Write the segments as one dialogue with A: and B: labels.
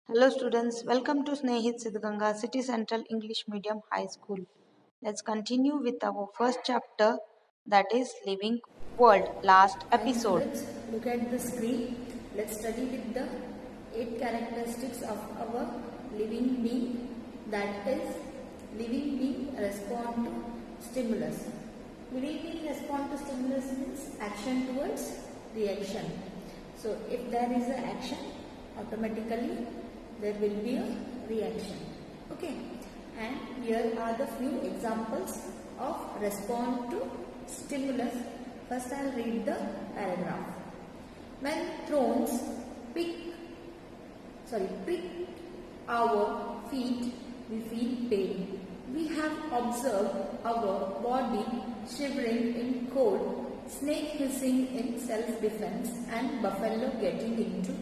A: Hello students, welcome to Snehit Siddhganga City Central English Medium High School. Let's continue with our first chapter, that is Living World, last
B: Hi
A: episode.
B: students, look at the screen. Let's study with the 8 characteristics of our living being. That is, living being respond to stimulus. Living being respond to stimulus means action towards reaction. So if there is an action, automatically there will be a reaction. Okay, and here are the few examples of respond to stimulus. First I'll read the paragraph. When thrones prick our feet, we feel pain. We have observed our body shivering in cold, snake hissing in self-defense, and buffalo getting into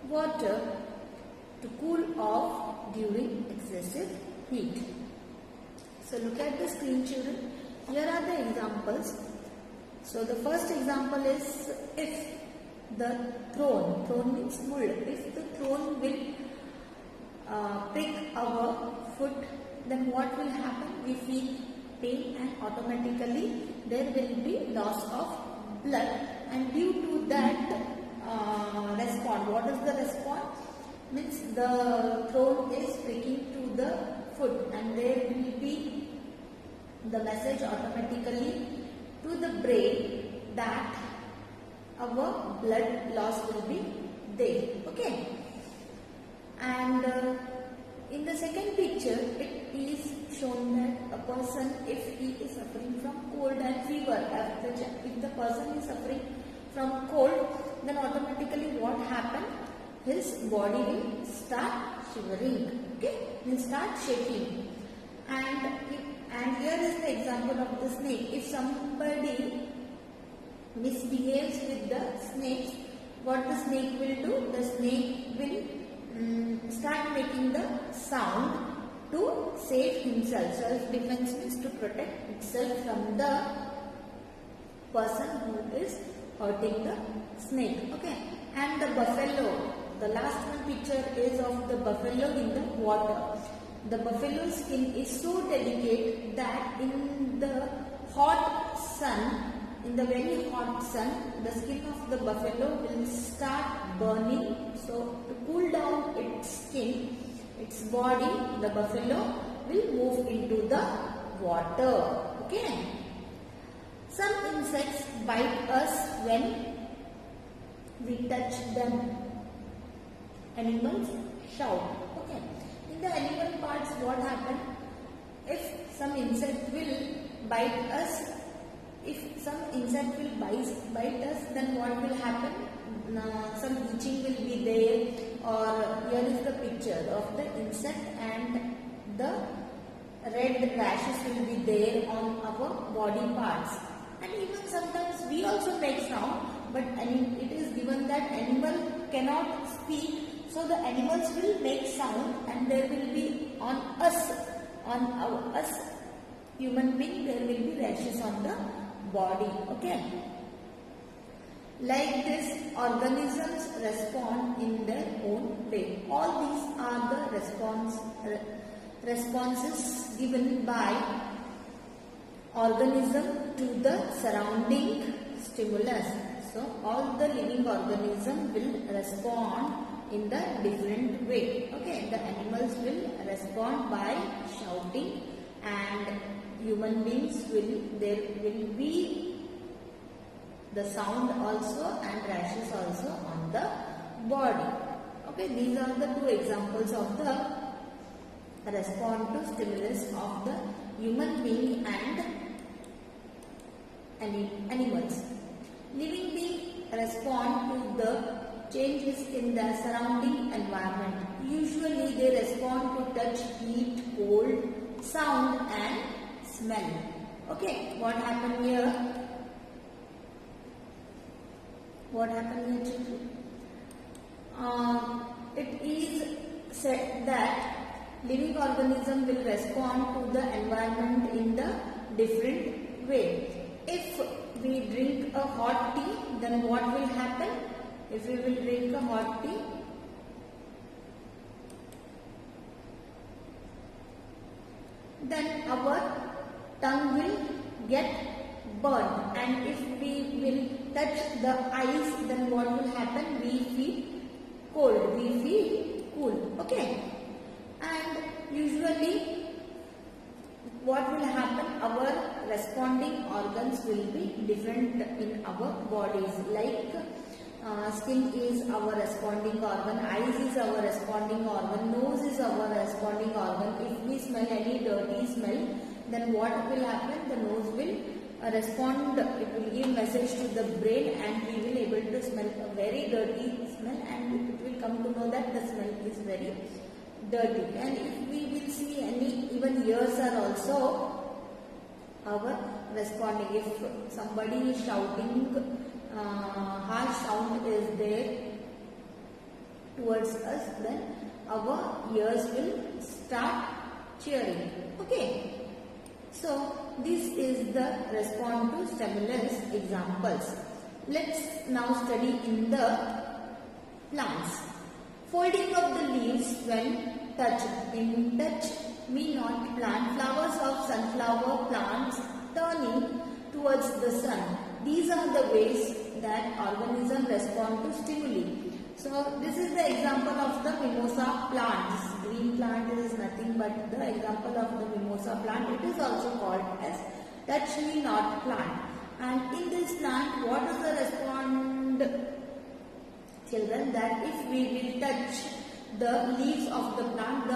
B: water to cool off during excessive heat. So look at the screen, children. Here are the examples. So the first example is if the throne means mul. If the throne will prick our foot, then what will happen? We feel pain and automatically there will be loss of blood, and due to that response. What is the response? Means the throne is pricking to the foot, and there will be the message automatically to the brain that our blood loss will be there. Okay, and in the second picture it is shown that a person, if he is suffering from cold and fever, if the person is suffering from cold, then automatically what happen? His body will start shivering. Okay, will start shaking. And here is the example of the snake. If somebody misbehaves with the snake, what the snake will do? The snake will start making the sound to save himself. Self-defense means to protect itself from the person who is hurting the snake. Okay, and the buffalo. The last one picture is of the buffalo in the water. The buffalo skin is so delicate that in the hot sun, in the very hot sun, the skin of the buffalo will start burning. So to cool down its skin, its body, the buffalo will move into the water. Okay. Some insects bite us when we touch them. Animals shout. Okay. In the animal parts, what happen? If some insect will bite us, bite us, then what will happen? Some itching will be there, or here is the picture of the insect, and the red rashes will be there on our body parts. And even sometimes we also make sound, but it is given that animal cannot speak. So the animals will make sound, and there will be on us human being, there will be rashes on the body. Okay. Like this, organisms respond in their own way. All these are the responses given by organism to the surrounding stimulus. So all the living organism will respond in the different way. Okay, the animals will respond by shouting, and human beings there will be the sound also and rashes also on the body. Okay, these are the two examples of the response to stimulus of the human being and animals. Living beings respond to the changes in the surrounding environment. Usually they respond to touch, heat, cold, sound and smell. Okay, what happened here? What happened here, children? It is said that living organism will respond to the environment in the different way. If we drink a hot tea, then what will happen? If we will drink a hot tea, then our tongue will get burnt, and if we will touch the eyes, then what will happen? We feel cold, we feel cool. Okay, and usually what will happen? Our responding organs will be different in our bodies. Like skin is our responding organ, eyes is our responding organ, nose is our responding organ. If we smell any dirty smell, then what will happen? The nose will respond, it will give message to the brain, and we will able to smell a very dirty smell, and it will come to know that the smell is very dirty. And if we will see any, even ears are also our responding. If somebody is shouting, harsh sound is there towards us, then our ears will start cheering. Okay, so this is the response to stimulus examples. Let's now study in the plants. Folding of the leaves when touched. In touch, we not plant flowers of sunflower plants turning towards the sun. These are the ways that organism respond to stimuli. So this is the example of the mimosa plant. This green plant is nothing but the example of the mimosa plant. It is also called as touch me not plant. And in this plant, what is the respond, children? That if we will touch the leaves of the plant,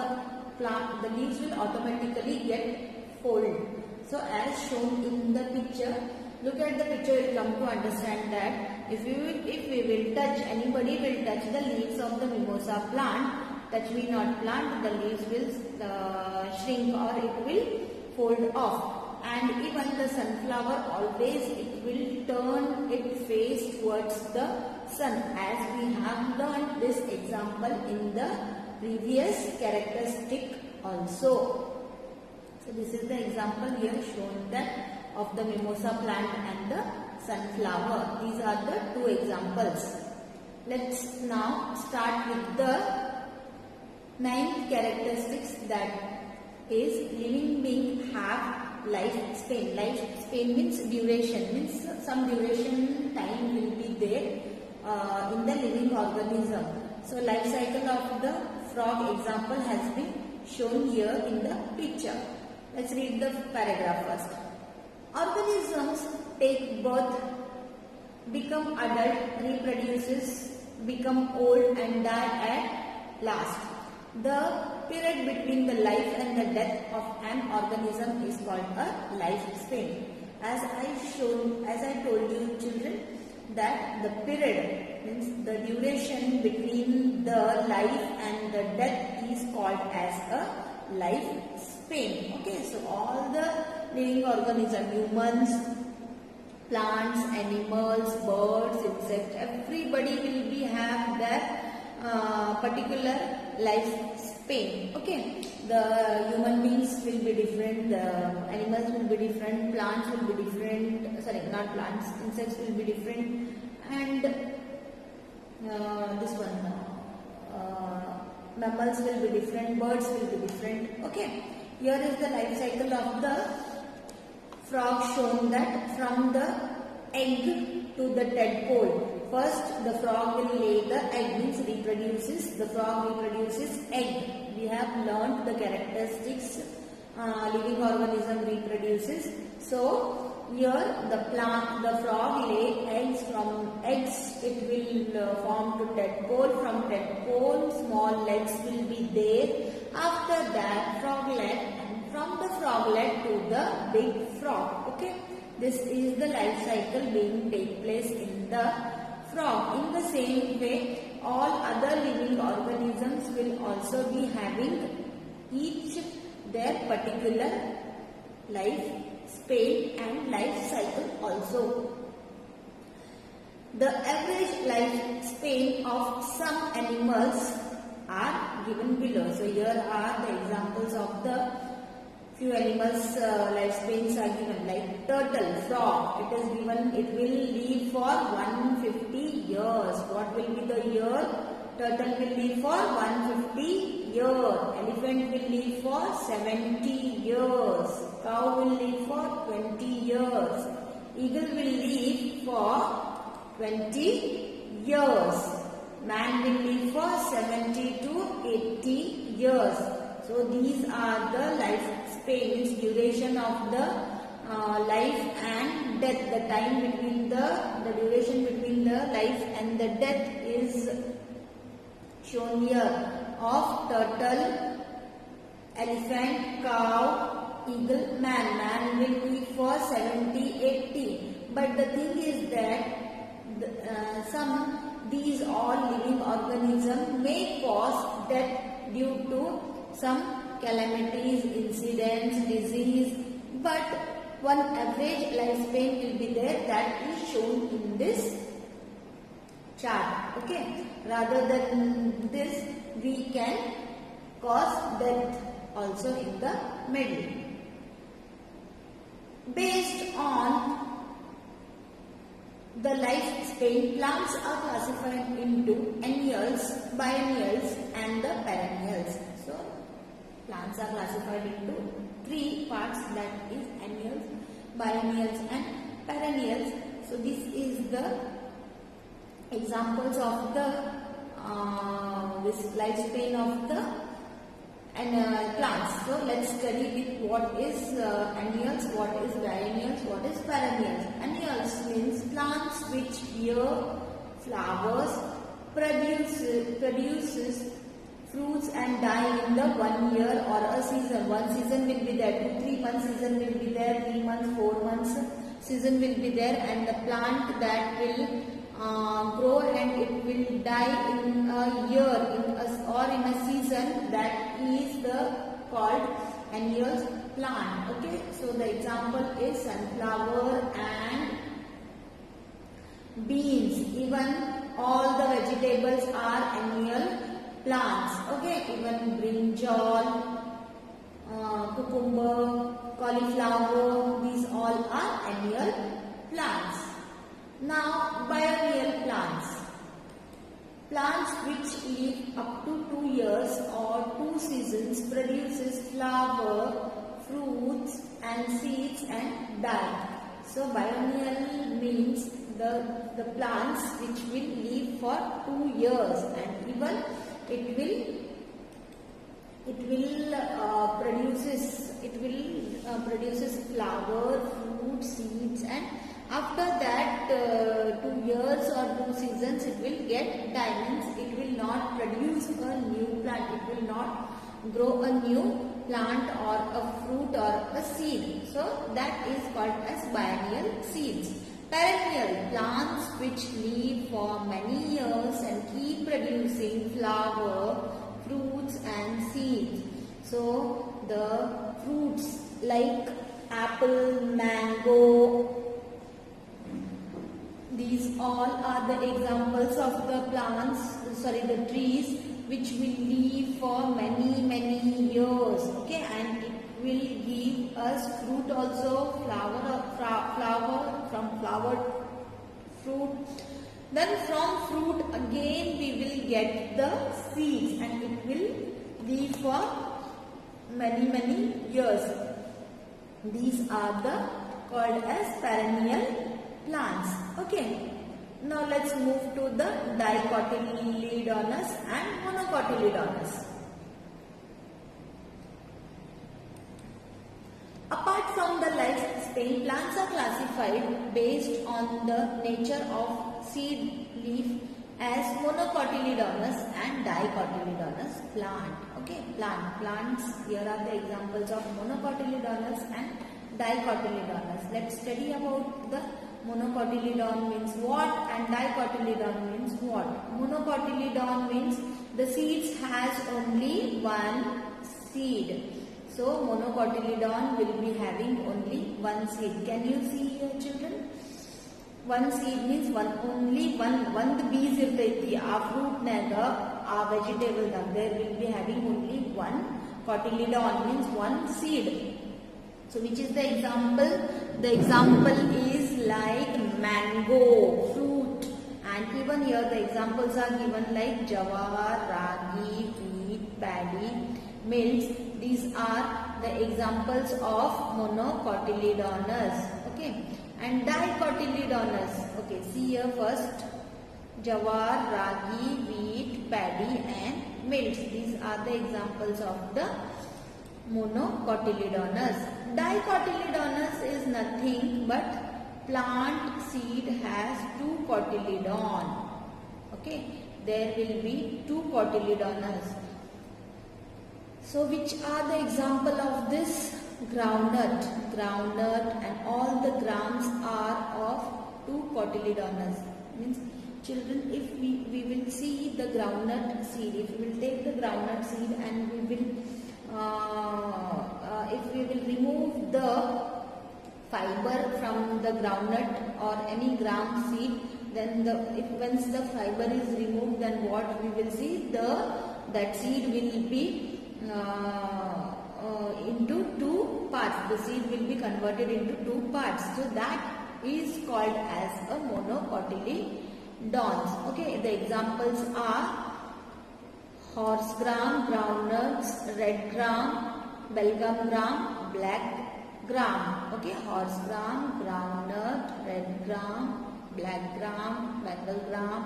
B: the leaves will automatically get folded. So as shown in the picture, look at the picture, you will come to understand that if we will touch, anybody will touch the leaves of the mimosa plant, touch me not plant, the leaves will shrink or it will fold off. And even the sunflower, always it will turn its face towards the sun, as we have learned this example in the previous characteristic also. So this is the example here shown that of the mimosa plant and the sunflower. These are the two examples. Let's now start with the ninth characteristics, that is living being have lifespan. Lifespan means duration, means some duration time will be there in the living organism. So life cycle of the frog example has been shown here in the picture. Let's read the paragraph first. Organisms take birth, become adult, reproduces, become old and die at last. The period between the life and the death of an organism is called a lifespan. As I told you children, that the period means the duration between the life and the death is called as a lifespan. Okay, so all the living organisms, humans, plants, animals, birds, insects, everybody will be have their particular lifespan. Okay, the human beings will be different, the animals will be different, plants will be different, sorry, not plants, insects will be different, and this one, mammals will be different, birds will be different. Okay, here is the life cycle of the frog, shown that from the egg to the tadpole. First, the frog will lay the egg, means reproduces. The frog reproduces egg. We have learnt the characteristics. Living organism reproduces. So here the frog lay eggs. From eggs, it will form to tadpole. From tadpole, small legs will be there. After that, froglet, and from the froglet to the big frog. Okay, this is the life cycle being take place in the frog. In the same way, all other living organisms will also be having each their particular life span and life cycle also. The average lifespan of some animals are given below. So here are the examples of the few animals lifespans are given, like turtle, frog. It is given, it will live for 150 years. What will be the year? Turtle will live for 150 years. Elephant elephant will live for 70 years. Cow will live for 20 years. Eagle will live for 20 years. Man will live for 70 to 80 years. So these are the lifespans, duration of the life and death. The time between the duration between the life and the death is shown here of turtle, elephant, cow, eagle, man. Man will live for 70, 80. But the thing is that these all living organisms may cause death due to some calamities, incidents, disease. But one average lifespan will be there, that is shown in this chart. Okay. Rather than this, we can cause death also in the middle. Based on the lifespan, plants are classified into annuals, biennials and the perennials. So, plants are classified into three parts, that is annuals, biennials and perennials. So, this is the examples of the this lifespan of the plants. So let's study with what is annuals, what is biennials, what is perennials. Annuals means plants which bear flowers, produces fruits and die in the 1 year or a season. One season will be there, 2-3 months season will be there, 3 months, 4 months season will be there, and the plant that will grow and it will die in a year or in a season, that is called annual plant. Okay, so the example is sunflower and beans. Even all the vegetables are annual plants. Okay, even brinjal, cucumber, cauliflower, these all are annual plants. Now, biennial plants. Plants which live up to 2 years or 2 seasons, produces flower, fruits and seeds and die. So, biennial means the plants which will live for 2 years, and even it produces flower, fruit, seeds, and after that 2 years or 2 seasons it will get diamonds. It will not produce a new plant. It will not grow a new plant or a fruit or a seed. So that is called as biennial seeds. Perennial plants which live for many years and keep producing flower, fruits and seeds. So the fruits like apple, mango, these all are the examples of the the trees which will live for many years. Okay, and it will give us fruit also, from flower, fruit. Then from fruit again we will get the seeds, and it will live for many years. These are called as perennial plants. Okay. Now let's move to the dicotyledonous and monocotyledonous. Apart from the lifespan, plants are classified based on the nature of seed leaf as monocotyledonous and dicotyledonous plant. Okay, plants. Here are the examples of monocotyledonous and dicotyledonous. Let's study about the monocotyledon means what and dicotyledon means what. Monocotyledon means the seeds has only one seed. So monocotyledon will be having only one seed. Can you see here, children? One seed means only one bees irtaiti. A fruit naga, a vegetable naga, there will be having only one cotyledon means one seed. So which is the example? The example is like mango, fruit, and even here the examples are given like jawar, ragi, wheat, paddy, mills. These are the examples of monocotyledonous. Okay, and dicotyledonous. Okay, see here first: jawar, ragi, wheat, paddy, and mills. These are the examples of the monocotyledonous. Dicotyledonous is nothing but plant seed has two cotyledon. Okay, there will be two cotyledonous. So which are the example of this? Groundnut. Groundnut and all the grams are of two cotyledonous. Means children, if we will see the groundnut seed, if we will take the groundnut seed and we will if we will remove the fiber from the groundnut or any gram seed, then once the fiber is removed, then what we will see, that seed will be into two parts. The seed will be converted into two parts. So that is called as a monocotyledons. Okay, the examples are horse gram, groundnuts, red gram, belgium gram, black gram. Okay, horse gram, groundnut, red gram, black gram, bengal gram.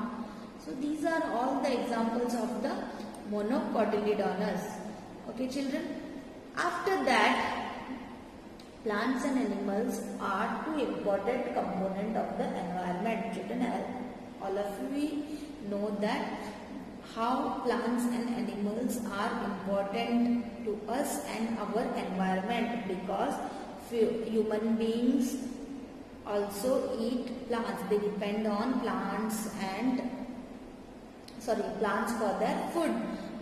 B: So these are all the examples of the monocotyledonous. Okay, children. After that, plants and animals are two important components of the environment. Children, all of you know that how plants and animals are important to us and our environment, because human beings also eat plants. They depend on plants for their food,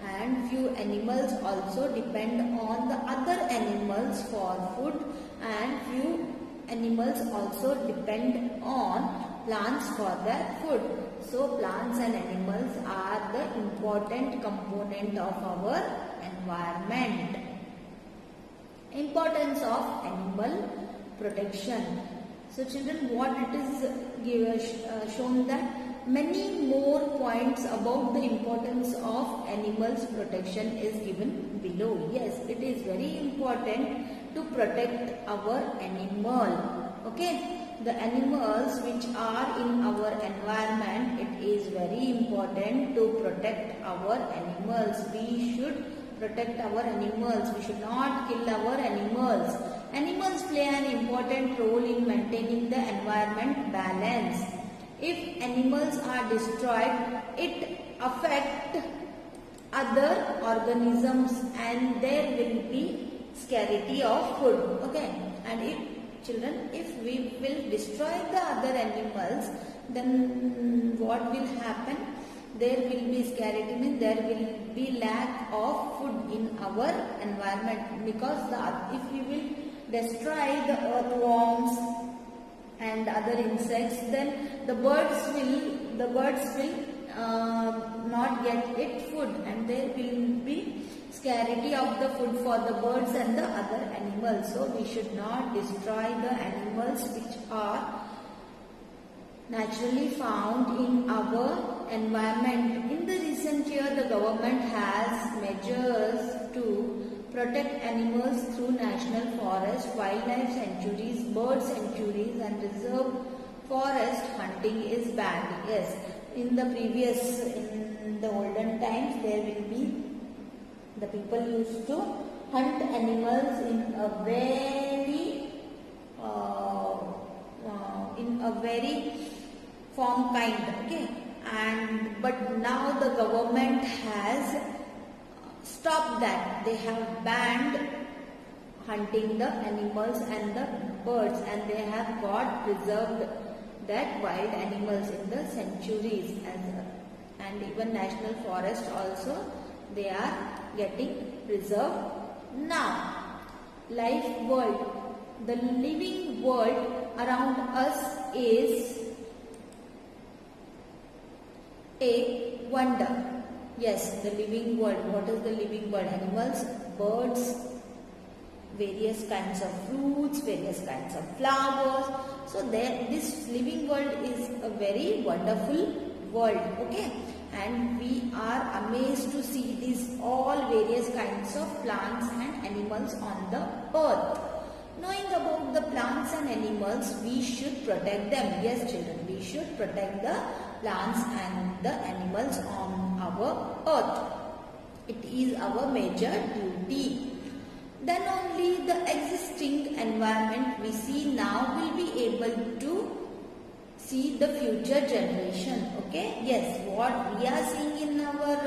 B: and few animals also depend on the other animals for food, and few animals also depend on plants for their food. So plants and animals are the important component of our environment. Importance of animal protection. So children, what it is shown that many more points about the importance of animals protection is given below. Yes, it is very important to protect our animal. Okay, the animals which are in our environment, it is very important to protect our animals. We should protect our animals. We should not kill our animals. Animals play an important role in maintaining the environment balance. If animals are destroyed, it affects other organisms and there will be scarcity of food. Okay, and if we will destroy the other animals, then what will happen? There will be scarcity, means there will be lack of food in our environment, because if we will destroy the earthworms and other insects, then the birds will not get it food, and there will be scarcity of the food for the birds and the other animals. So we should not destroy the animals which are naturally found in our environment. In the recent year, the government has measures to protect animals through national forest, wildlife sanctuaries, bird sanctuaries, and reserve forest hunting is banned. Yes, in the olden times, there will be, the people used to hunt animals in a very form kind. Okay, but now the government has stopped that. They have banned hunting the animals and the birds, and they have got preserved that wild animals in the sanctuaries, and even national forest also they are getting preserved now. Life world. The living world around us is a wonder. Yes, the living world. What is the living world? Animals, birds, various kinds of fruits, various kinds of flowers. So this living world is a very wonderful world. Okay, and we are amazed to see these all various kinds of plants and animals on the earth. Knowing about the plants and animals, we should protect them. Yes children, we should protect the plants and the animals on our earth. It is our major duty. Then only the existing environment we see now will be able to see the future generation. Okay, yes, what we are seeing in our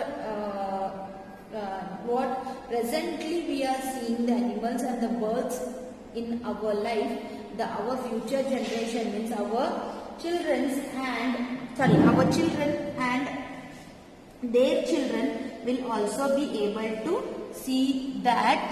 B: what presently we are seeing the animals and the birds in our life, our future generation means our children and their children will also be able to see that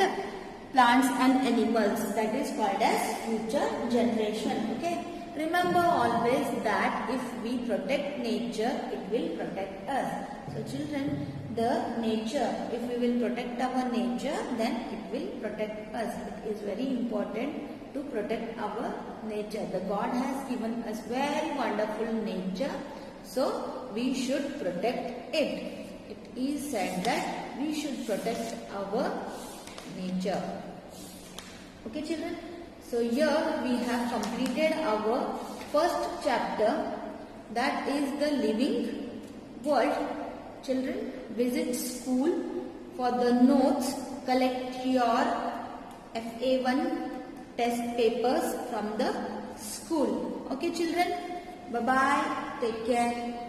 B: plants and animals, that is called as future generation. Okay, remember always that if we protect nature, it will protect us. So children, the nature, if we will protect our nature, then it will protect us. It is very important to protect our nature. The God has given us very wonderful nature, so we should protect it. It is said that we should protect our nature. Okay children, so here we have completed our first chapter, that is the living world. Children, visit school for the notes, collect your FA1 test papers from the school. Okay children, bye bye, take care.